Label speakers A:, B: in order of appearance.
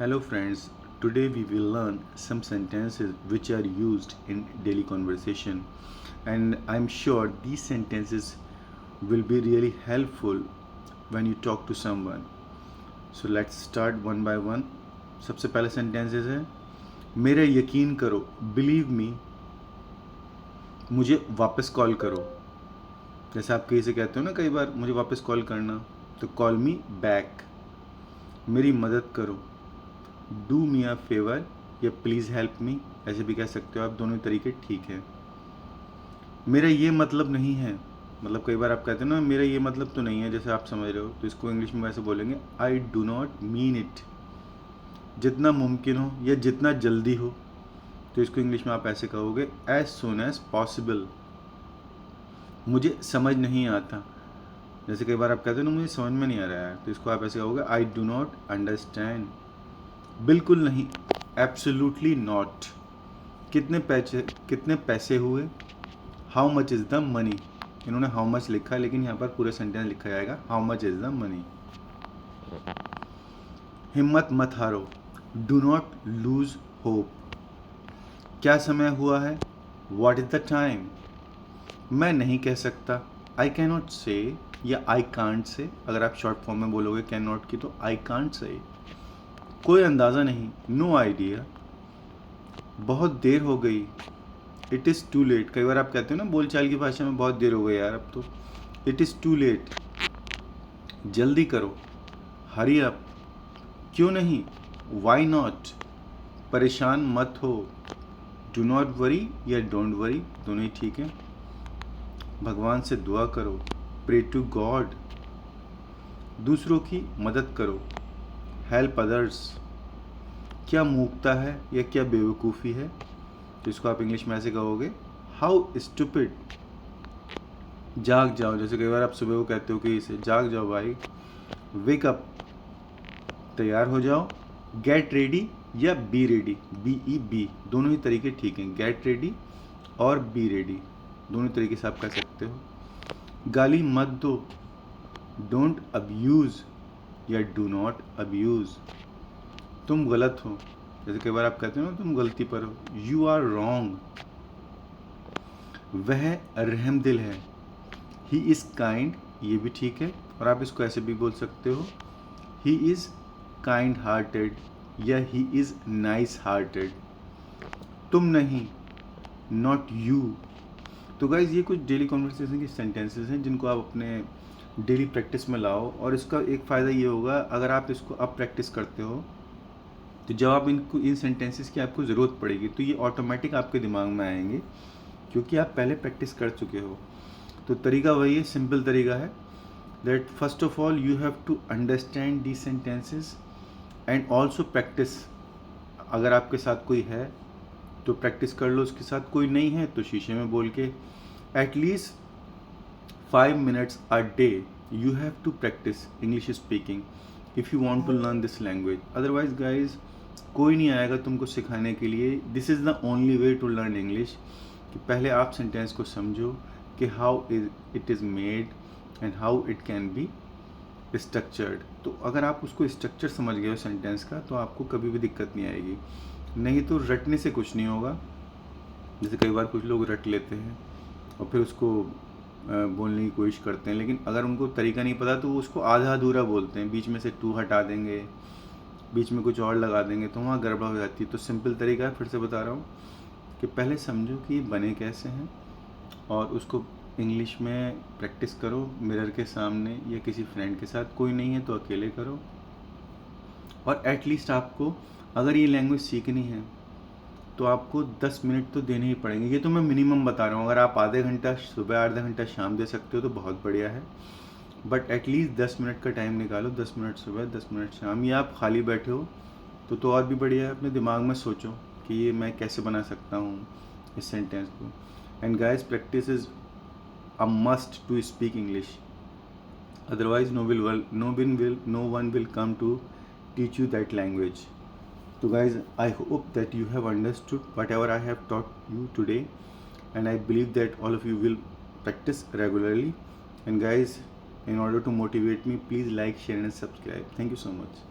A: Hello friends, today we will learn some sentences which are used in daily conversation, and I'm sure these sentences will be really helpful when you talk to someone. So let's start one by one. सबसे पहला sentences है मेरा यकीन करो, believe me, मुझे वापस call करो। जैसे आप कहीं से कहते हो ना कई बार मुझे वापस कॉल करना, तो कॉल मी बैक। मेरी मदद करो, डू मी अ फेवर या प्लीज़ हेल्प मी, ऐसे भी कह सकते हो आप, दोनों तरीके ठीक है। मेरा ये मतलब नहीं है, मतलब कई बार आप कहते हो ना मेरा ये मतलब तो नहीं है, जैसे आप समझ रहे हो, तो इसको इंग्लिश में वैसे बोलेंगे I do not mean it. जितना मुमकिन हो या जितना जल्दी हो, तो इसको इंग्लिश में आप ऐसे कहोगे एज सुन एज पॉसिबल। मुझे समझ नहीं आता, जैसे कई बार आप कहते हो ना मुझे समझ में नहीं आ रहा है, तो इसको आप ऐसे कहोगे आई डू नॉट अंडरस्टैंड। बिल्कुल नहीं, एब्सोल्युटली नॉट। कितने पैसे हुए, how much is the money. इन्होंने हाउ मच लिखा है, लेकिन यहाँ पर पूरा सेंटेंस लिखा जाएगा how much is the money. हिम्मत मत हारो, डू नॉट लूज होप। क्या समय हुआ है, व्हाट इज़ द टाइम। मैं नहीं कह सकता, आई कैन नॉट से या आई कांट से। अगर आप शॉर्ट फॉर्म में बोलोगे कैन नॉट की, तो आई कांट से। कोई अंदाज़ा नहीं, नो आइडिया। बहुत देर हो गई, इट इज़ टू लेट। कई बार आप कहते हो ना बोलचाल की भाषा में बहुत देर हो गई यार अब तो, इट इज़ टू लेट। जल्दी करो, हरी अप। क्यों नहीं, वाई नॉट। परेशान मत हो, डू नॉट वरी या डोंट वरी, दोनों ही ठीक है। भगवान से दुआ करो, प्रे टू गॉड। दूसरों की मदद करो, हेल्प अदर्स। क्या मूर्खता है या क्या बेवकूफ़ी है, तो इसको आप इंग्लिश में ऐसे कहोगे हाउ स्टूपिड। जाग जाओ, जैसे कई बार आप सुबह को कहते हो कि इसे जाग जाओ भाई, वेक अप। तैयार हो जाओ, गेट रेडी या बी रेडी, BEB, दोनों ही तरीके ठीक हैं। गेट रेडी और बी रेडी, दोनों तरीके से आप कह सकते हो। गाली मत दो, डोंट अब्यूज़ या डू नॉट अब्यूज़। तुम गलत हो, जैसे कई बार आप कहते हो ना तुम गलती पर हो, यू आर रॉन्ग। वह रहमदिल है, ही इज़ काइंड, ये भी ठीक है, और आप इसको ऐसे भी बोल सकते हो ही इज़ काइंड हार्टेड या ही इज़ नाइस हार्टेड। तुम नहीं, नॉट यू। तो गाइज ये कुछ डेली कॉन्वर्सेशन के सेंटेंसेस हैं जिनको आप अपने डेली प्रैक्टिस में लाओ, और इसका एक फ़ायदा ये होगा अगर आप इसको अब प्रैक्टिस करते हो, तो जब आप इन सेंटेंसेस की आपको ज़रूरत पड़ेगी तो ये ऑटोमेटिक आपके दिमाग में आएंगे, क्योंकि आप पहले प्रैक्टिस कर चुके हो। तो तरीका वही है, सिंपल तरीका है, that first of all you have to understand the sentences and also practice. अगर आपके साथ कोई है तो प्रैक्टिस कर लो उसके साथ, कोई नहीं है तो शीशे में बोल के at least 5 minutes a day you have to practice English speaking if you want to learn this language. Otherwise guys, कोई नहीं आएगा तुमको सिखाने के लिए। This is the only way to learn English, कि पहले आप सेंटेंस को समझो कि how it is made and how it can be structured. तो अगर आप उसको स्ट्रक्चर समझ गए हो सेंटेंस का, तो आपको कभी भी दिक्कत नहीं आएगी। नहीं तो रटने से कुछ नहीं होगा। जैसे कई बार कुछ लोग रट लेते हैं और फिर उसको बोलने की कोशिश करते हैं, लेकिन अगर उनको तरीका नहीं पता तो वो उसको आधा अधूरा बोलते हैं, बीच में से टू हटा देंगे, बीच में कुछ और लगा देंगे, तो वहाँ गड़बड़ हो जाती है। तो सिंपल तरीका है, फिर से बता रहा हूँ, कि पहले समझो कि ये बने कैसे हैं, और उसको इंग्लिश में प्रैक्टिस करो मिरर के सामने या किसी फ्रेंड के साथ। कोई नहीं है तो अकेले करो, और एटलीस्ट आपको अगर ये लैंग्वेज सीखनी है तो आपको 10 मिनट तो देने ही पड़ेंगे। ये तो मैं मिनिमम बता रहा हूँ, अगर आप आधे घंटा सुबह आधा घंटा शाम दे सकते हो तो बहुत बढ़िया है, बट एटलीस्ट 10 मिनट का टाइम निकालो, 10 मिनट सुबह 10 मिनट शाम। या आप खाली बैठे हो तो और भी बढ़िया है, अपने दिमाग में सोचो कि ये मैं कैसे बना सकता हूँ इस सेंटेंस को। And guys, practice is a must to speak English, otherwise no one will come to teach you that language. So guys, I hope that you have understood whatever I have taught you today, and I believe that all of you will practice regularly. And guys, in order to motivate me, please like, share and subscribe. Thank you so much.